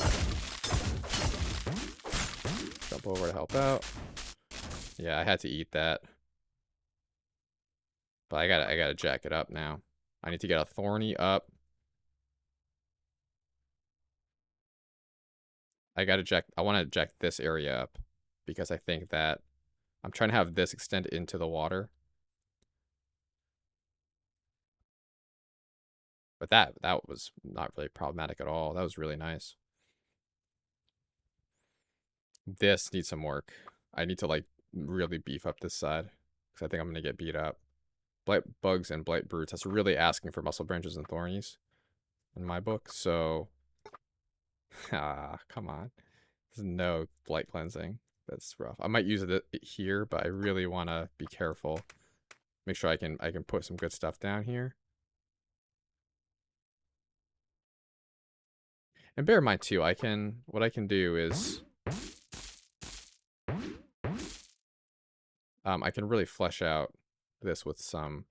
jump over to help out. Yeah, I had to eat that. But I gotta jack it up now. I need to get a thorny up. I want to jack this area up because I think that I'm trying to have this extend into the water. But that was not really problematic at all. That was really nice. This needs some work. I need to like really beef up this side because I think I'm gonna get beat up. Blight bugs and blight brutes. That's really asking for muscle branches and thornies in my book. So, come on. There's no blight cleansing. That's rough. I might use it here, but I really want to be careful. Make sure I can put some good stuff down here. And bear in mind too, what I can do is I can really flesh out this with some.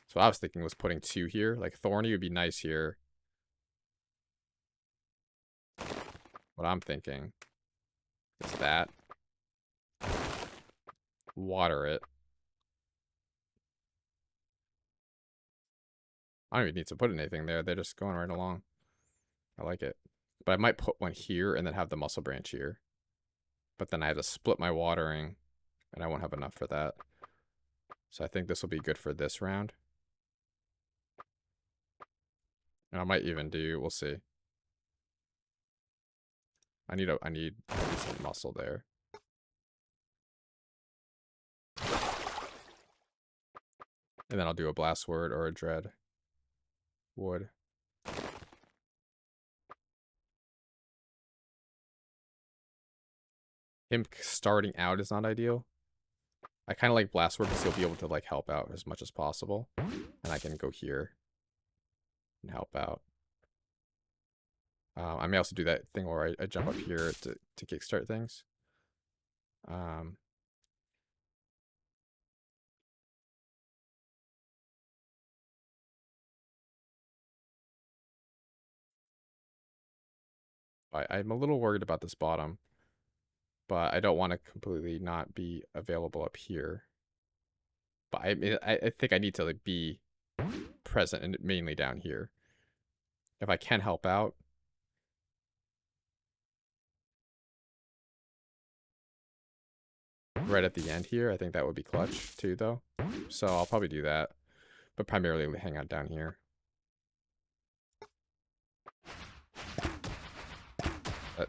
So what I was thinking was putting 2 here. Like thorny would be nice here. What I'm thinking is that. Water it. I don't even need to put anything there. They're just going right along. I like it. But I might put one here and then have the muscle branch here. But then I have to split my watering, and I won't have enough for that. So I think this will be good for this round. And I might even do, we'll see. I need some muscle there. And then I'll do a blast word or a dread wood. Him starting out is not ideal. I kind of like blast word because he'll be able to like help out as much as possible. And I can go here and help out. I may also do that thing where I jump up here to kickstart things. I'm a little worried about this bottom, but I don't want to completely not be available up here. But I think I need to like be present and mainly down here. If I can help out. Right at the end here, I think that would be clutch too, though. So I'll probably do that, but primarily hang out down here.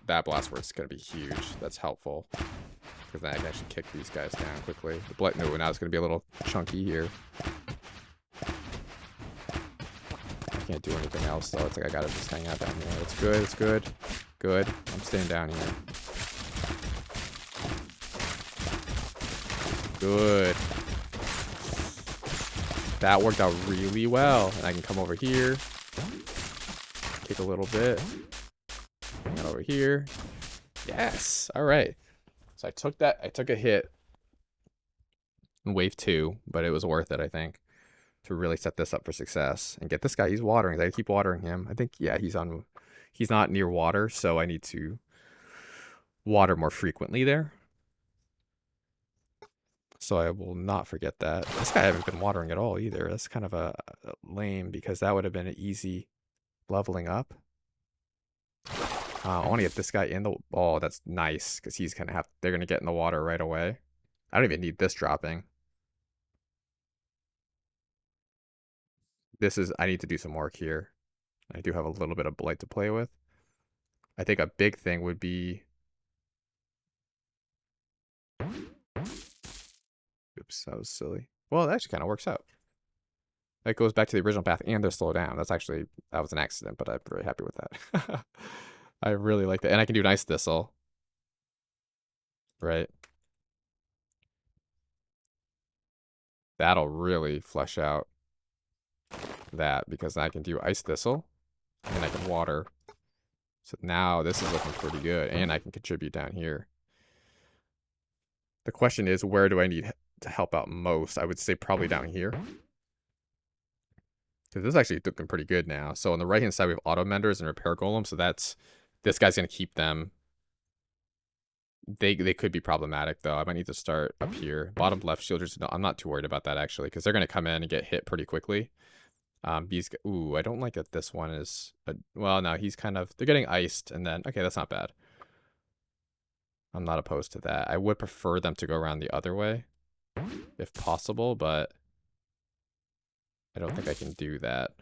That blast word's gonna be huge. That's helpful because then I can actually kick these guys down quickly. The blight, no, now it's gonna be a little chunky here. I can't do anything else though. It's like I gotta just hang out down here. It's good. It's good. Good. I'm staying down here. Good. That worked out really well. And I can come over here. Kick a little bit. Hang out over here. Yes. All right. So I took a hit in wave 2, but it was worth it, I think, to really set this up for success and get this guy. He's watering. I keep watering him. I think, yeah, he's not near water, so I need to water more frequently there. So I will not forget that. This guy I haven't been watering at all either. That's kind of a lame because that would have been an easy leveling up. I want to get this guy in the... Oh, that's nice because he's going to have... They're going to get in the water right away. I don't even need this dropping. This is... I need to do some work here. I do have a little bit of blight to play with. I think a big thing would be... Oops, that was silly. Well, that actually kind of works out. That goes back to the original path and they're slowed down. That's actually... That was an accident, but I'm very happy with that. I really like that. And I can do an ice thistle. Right? That'll really flesh out that because I can do ice thistle and I can water. So now this is looking pretty good and I can contribute down here. The question is, where do I need to help out most? I would say probably down here. Because this is actually looking pretty good now. So on the right hand side we have auto menders and repair golems. So that's... This guy's going to keep them. They could be problematic though. I might need to start up here. Bottom left shielders. No, I'm not too worried about that actually because they're going to come in and get hit pretty quickly. Ooh, I don't like that this one is... well, no, he's kind of... They're getting iced and then... Okay, that's not bad. I'm not opposed to that. I would prefer them to go around the other way if possible, but I don't think I can do that.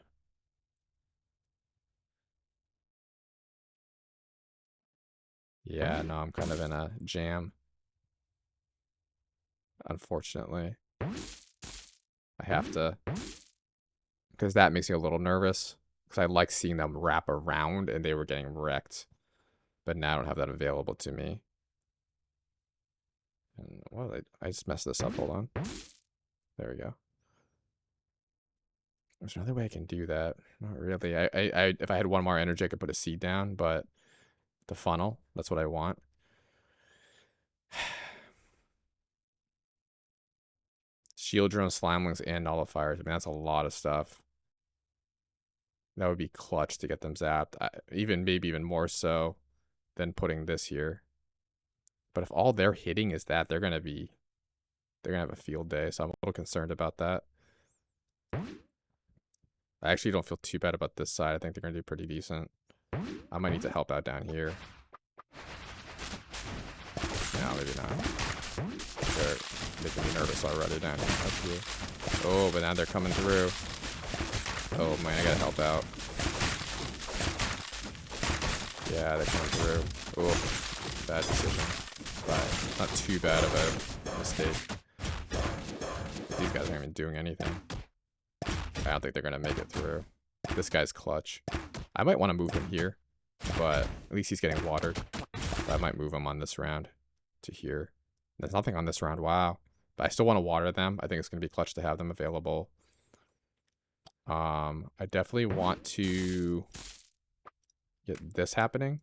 Yeah, no, I'm kind of in a jam. Unfortunately. I have to... Because that makes me a little nervous. Because I like seeing them wrap around and they were getting wrecked. But now I don't have that available to me. And, well, I just messed this up. Hold on. There we go. There's another way I can do that. Not really. If I had one more energy, I could put a seed down, but the funnel, that's what I want. Shield drone, slimelings, and nullifiers. I mean, that's a lot of stuff. That would be clutch to get them zapped. Maybe even more so than putting this here. But if all they're hitting is that, they're gonna have a field day. So I'm a little concerned about that. I actually don't feel too bad about this side. I think they're gonna do pretty decent. I might need to help out down here. No, maybe not. They're making me nervous already down here. Oh, but now they're coming through. Oh man, I gotta help out. Yeah, they're coming through. Oh, bad decision. But not too bad of a mistake. These guys aren't even doing anything. I don't think they're gonna make it through. This guy's clutch. I might want to move him here, but at least he's getting watered. But I might move him on this round to here. There's nothing on this round. Wow. But I still want to water them. I think it's going to be clutch to have them available. I definitely want to get this happening.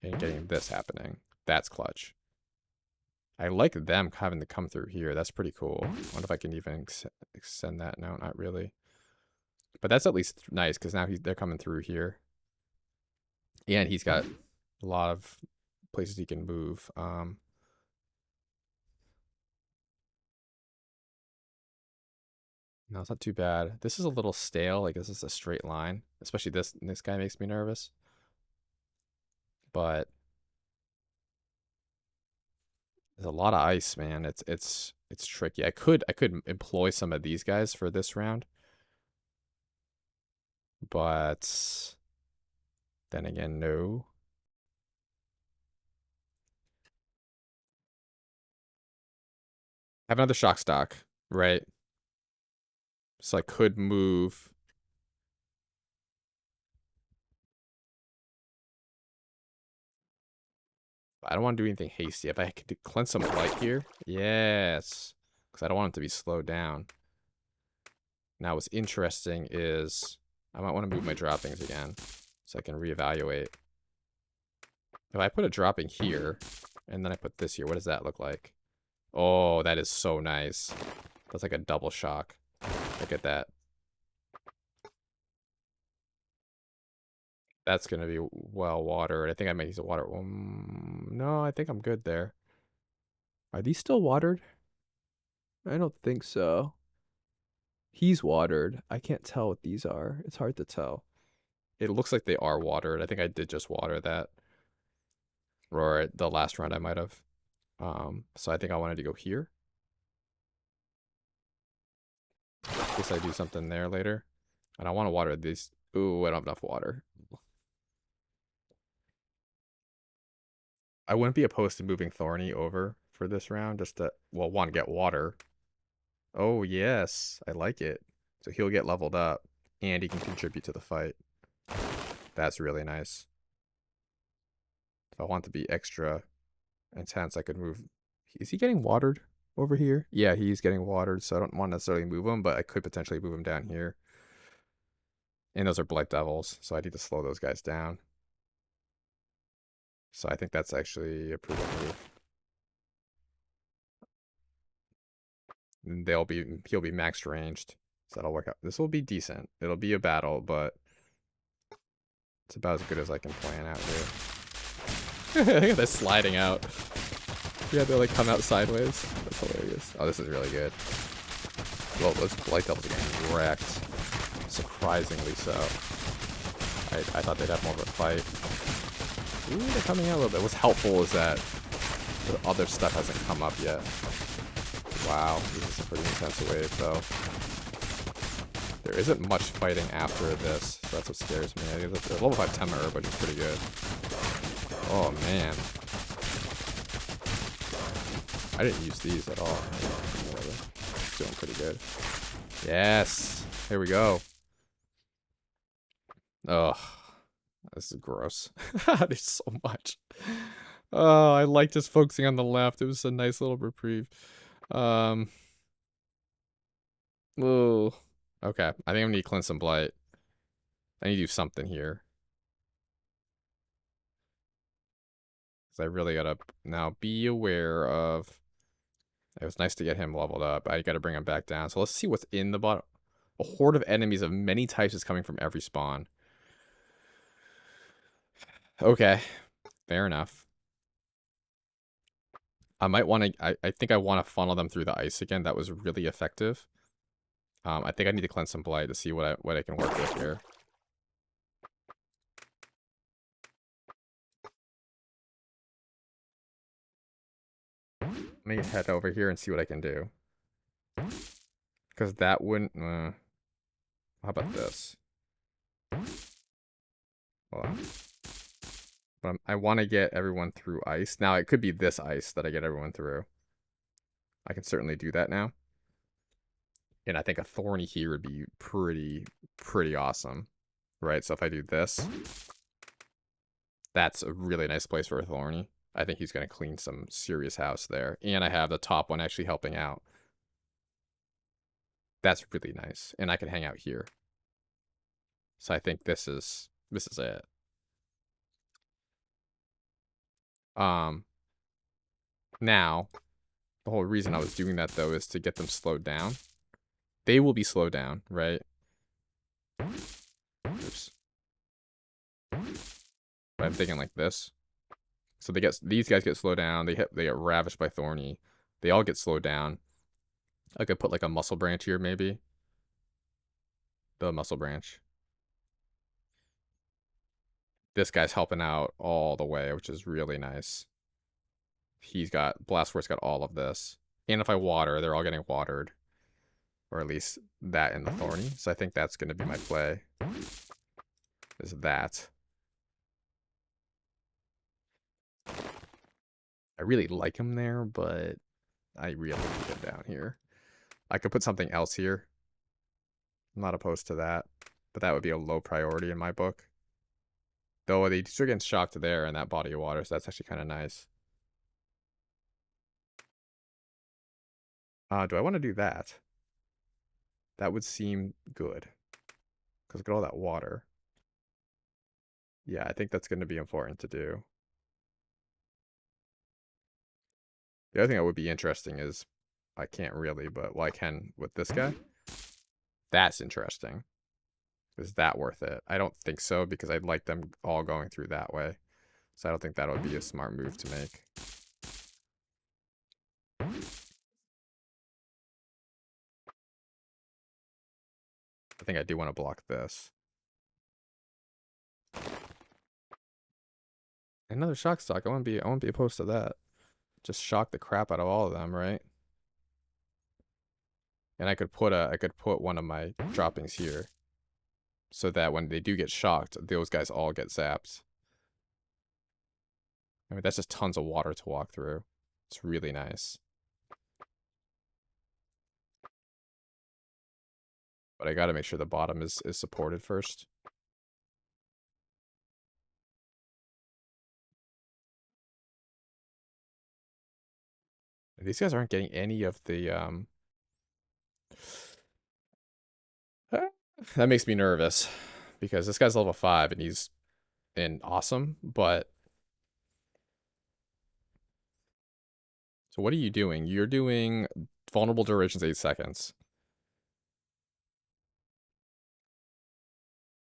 And getting this happening. That's clutch. I like them having to come through here. That's pretty cool. I wonder if I can even extend that. No, not really. But that's at least nice because now they're coming through here. And he's got a lot of places he can move. No, it's not too bad. This is a little stale. Like, this is a straight line. Especially this guy makes me nervous. But there's a lot of ice, man. It's tricky. I could employ some of these guys for this round. But then again, no. I have another shock stock, right? So I could move. I don't want to do anything hasty. If I could cleanse some light here. Yes. Because I don't want it to be slowed down. Now what's interesting is I might want to move my droppings again. So I can reevaluate. If I put a dropping here, and then I put this here, what does that look like? Oh, that is so nice. That's like a double shock. Look at that. That's going to be well watered. I think I might use the water. No, I think I'm good there. Are these still watered? I don't think so. He's watered. I can't tell what these are. It's hard to tell. It looks like they are watered. I think I did just water that. Or the last round I might have. So I think I wanted to go here. In case I do something there later. And I want to water these. Ooh, I don't have enough water. I wouldn't be opposed to moving Thorny over for this round. Just to, well, one, get water. Oh, yes. I like it. So he'll get leveled up. And he can contribute to the fight. That's really nice. If I want to be extra intense, I could move. Is he getting watered over here? Yeah, he's getting watered, so I don't want to necessarily move him, but I could potentially move him down here. And those are Blight Devils, so I need to slow those guys down. So I think that's actually a pretty good move. And he'll be maxed ranged, so that'll work out. This will be decent. It'll be a battle, but it's about as good as I can plan out here. Look at this sliding out. Yeah, they like come out sideways. That's hilarious. Oh, this is really good. Well, those Blight Devils are getting wrecked. Surprisingly so. I thought they'd have more of a fight. Ooh, they're coming out a little bit. What's helpful is that the other stuff hasn't come up yet. Wow, this is a pretty intense wave, though. There isn't much fighting after this, so that's what scares me. I think the level 5 Temur, but it's pretty good. Oh, man. I didn't use these at all. Doing pretty good. Yes! Here we go. Ugh. This is gross. There's so much. Oh, I like just focusing on the left. It was a nice little reprieve. Oh. Okay. I think I'm gonna need Cleanse some Blight. I need to do something here. Because I really gotta now be aware of. It was nice to get him leveled up. I gotta bring him back down. So let's see what's in the bottom. A horde of enemies of many types is coming from every spawn. Okay. Fair enough. I might want to. I think I want to funnel them through the ice again. That was really effective. I think I need to cleanse some Blight to see what I can work with here. Let me head over here and see what I can do. Because that wouldn't... how about this? Hold on. But I want to get everyone through ice. Now, it could be this ice that I get everyone through. I can certainly do that now. And I think a Thorny here would be pretty awesome. Right, so if I do this... That's a really nice place for a Thorny. I think he's going to clean some serious house there. And I have the top one actually helping out. That's really nice. And I can hang out here. So I think this is it. Now, the whole reason I was doing that, though, is to get them slowed down. They will be slowed down, right? Oops. But I'm thinking like this. So these guys get slowed down. They get ravished by Thorny. They all get slowed down. I could put like a muscle branch here, maybe. The muscle branch. This guy's helping out all the way, which is really nice. He's got Blastforce got all of this. And if I water, they're all getting watered. Or at least that in the Thorny. So I think that's going to be my play. Is that. I really like him there, but I really need him down here. I could put something else here. I'm not opposed to that. But that would be a low priority in my book. Though they still get shocked there in that body of water, so that's actually kind of nice. Do I want to do that? That would seem good. Because look at all that water. Yeah, I think that's going to be important to do. The other thing that would be interesting is, I can't really, but well, I can with this guy. That's interesting. Is that worth it? I don't think so, because I'd like them all going through that way. So I don't think that would be a smart move to make. I think I do want to block this. Another shock stock. I won't be opposed to that. Just shock the crap out of all of them, right? And I could put one of my droppings here, so that when they do get shocked, those guys all get zapped. I mean, that's just tons of water to walk through. It's really nice. But I gotta make sure the bottom is supported first. These guys aren't getting any of the that makes me nervous, because this guy's level 5 and he's awesome, but so what are you doing? You're doing vulnerable durations 8 seconds.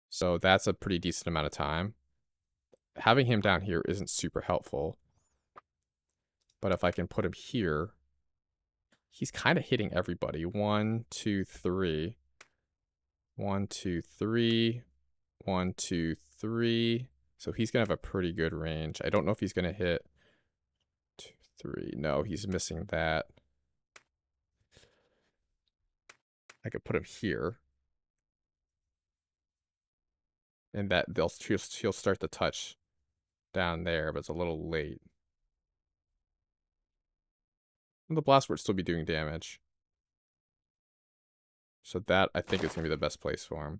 So that's a pretty decent amount of time. Having him down here isn't super helpful. But if I can put him here, he's kind of hitting everybody. 1, 2, 3. 1, 2, 3. 1, 2, 3. So he's going to have a pretty good range. I don't know if he's going to hit 2, 3. No, he's missing that. I could put him here. And that he'll start to touch down there, but it's a little late. And the blast would still be doing damage. So that, I think, is going to be the best place for him.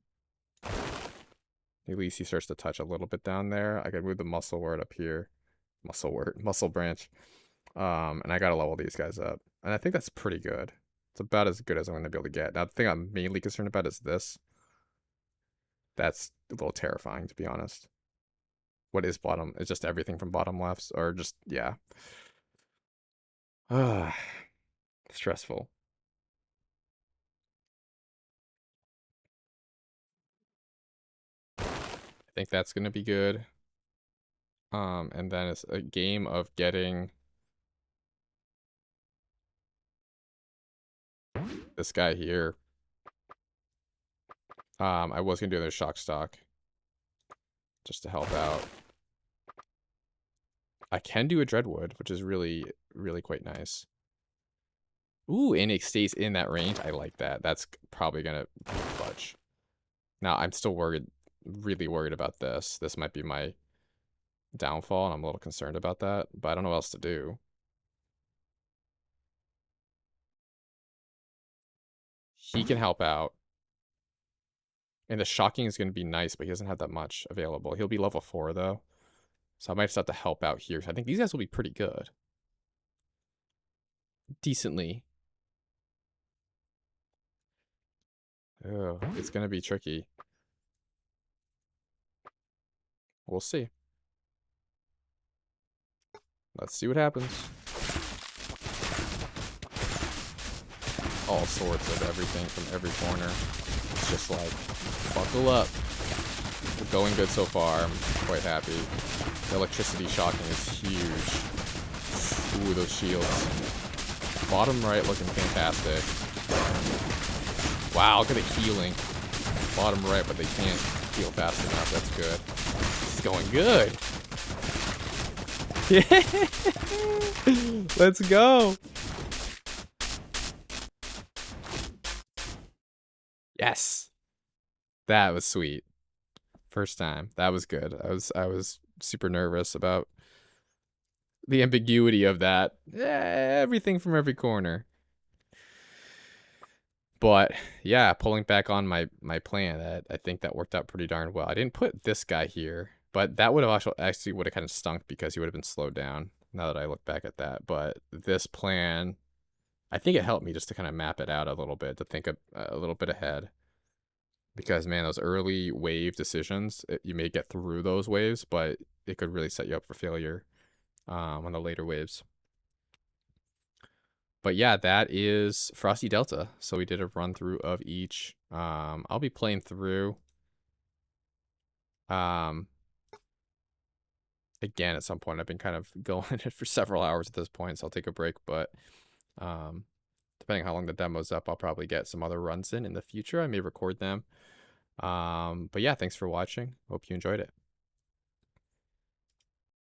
At least he starts to touch a little bit down there. I could move the muscle word up here. Muscle branch. And I gotta level these guys up. And I think that's pretty good. It's about as good as I'm going to be able to get. Now, the thing I'm mainly concerned about is this. That's a little terrifying, to be honest. What is bottom? It's just everything from bottom lefts, or just, yeah. Stressful. I think that's going to be good. And then it's a game of getting this guy here. I was going to do another shock stock just to help out. I can do a Dreadwood, which is really, really quite nice. Ooh, and it stays in that range. I like that. That's probably going to be clutch. Now, I'm still really worried about this. This might be my downfall, and I'm a little concerned about that, but I don't know what else to do. He can help out. And the shocking is going to be nice, but he doesn't have that much available. He'll be level 4, though. So I might just have to help out here. I think these guys will be pretty good. Decently. Oh, it's going to be tricky. We'll see. Let's see what happens. All sorts of everything from every corner. It's just like, buckle up. We're going good so far. I'm quite happy. The electricity shocking is huge. Ooh, those shields. Bottom right looking fantastic. Wow, look at the healing. Bottom right, but they can't heal fast enough. That's good. This is going good. Let's go. Yes. That was sweet. First time. That was good. I was super nervous about the ambiguity of that. Everything from every corner. But yeah, pulling back on my plan, I think that worked out pretty darn well. I didn't put this guy here, but that would have actually would have kind of stunk because he would have been slowed down. Now that I look back at that, but this plan, I think it helped me just to kind of map it out a little bit, to think a little bit ahead. Because man, those early wave decisions, you may get through those waves, but it could really set you up for failure on the later waves. But yeah, that is Frosty Delta. So we did a run through of each. I'll be playing through again at some point. I've been kind of going it for several hours at this point, so I'll take a break. But to depending on how long the demo's up, I'll probably get some other runs in the future. I may record them. But yeah, thanks for watching. Hope you enjoyed it.